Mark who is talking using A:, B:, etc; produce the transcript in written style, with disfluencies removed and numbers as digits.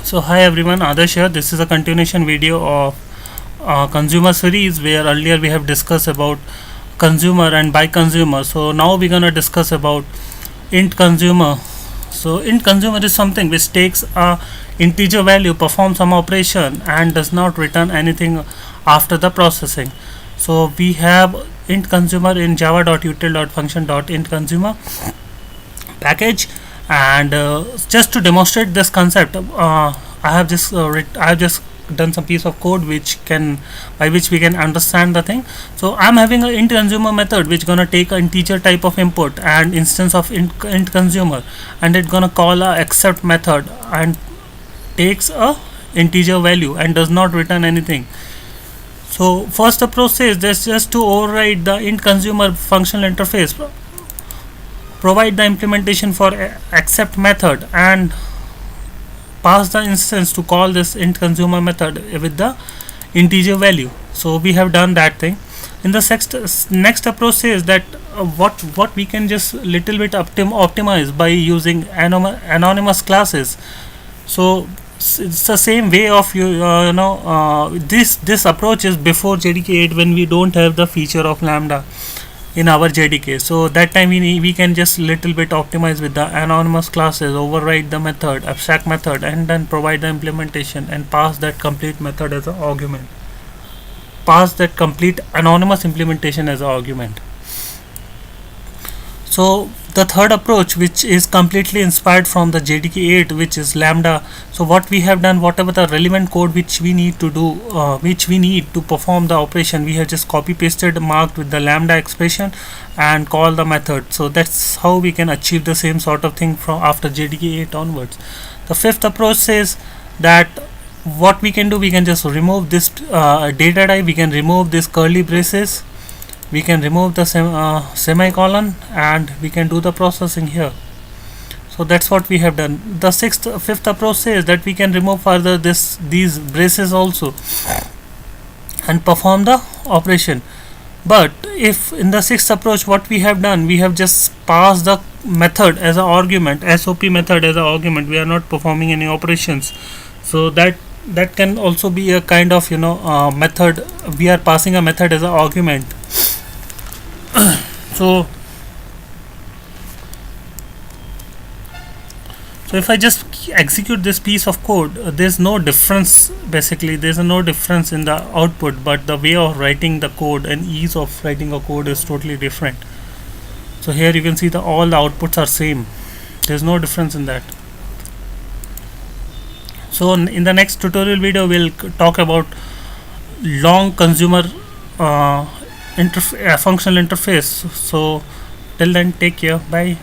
A: So hi everyone, Adarsh here. This is a continuation video of consumer series where earlier we have discussed about consumer and by consumer. So now we're gonna discuss about int consumer. So int consumer is something which takes a integer value, performs some operation and does not return anything after the processing. So we have int consumer in java.util.function.int consumer package, and just to demonstrate this concept, I have just done some piece of code which can by which we can understand the thing. So I'm having an int consumer method which gonna take an integer type of input and instance of int consumer, and it's gonna call a accept method and takes a integer value and does not return anything. So first approach is just to override the int consumer functional interface, provide the implementation for accept method and pass the instance to call this int consumer method with the integer value. So we have done that thing. In the next approach says that what we can just little bit optimize by using anonymous classes. So it's the same way of this approach is before JDK 8, when we don't have the feature of lambda in our JDK. So that time we can just little bit optimize with the anonymous classes, override the method, abstract method, and then provide the implementation and pass that complete method as an argument. Pass that complete anonymous implementation as an argument. So the third approach, which is completely inspired from the JDK 8, which is lambda. So what we have done, whatever the relevant code which we need to do, which we need to perform the operation, we have just copy pasted, marked with the lambda expression and call the method. So that's how we can achieve the same sort of thing from after JDK 8 onwards. The fifth approach says that what we can do, we can just remove this data type, we can remove this curly braces, we can remove the semicolon, and we can do the processing here. So that's what we have done. The fifth approach says that we can remove further these braces also and perform the operation. But if in the sixth approach, what we have done, we have just passed the method as an argument, SOP method as an argument, we are not performing any operations. So that can also be a kind of method. We are passing a method as an argument. So if I just execute this piece of code, there's no difference. Basically there's no difference in the output, but the way of writing the code and ease of writing a code is totally different. So here you can see all the outputs are same. There's no difference in that. So in the next tutorial video, we'll talk about long consumer functional interface. So till then, take care. Bye.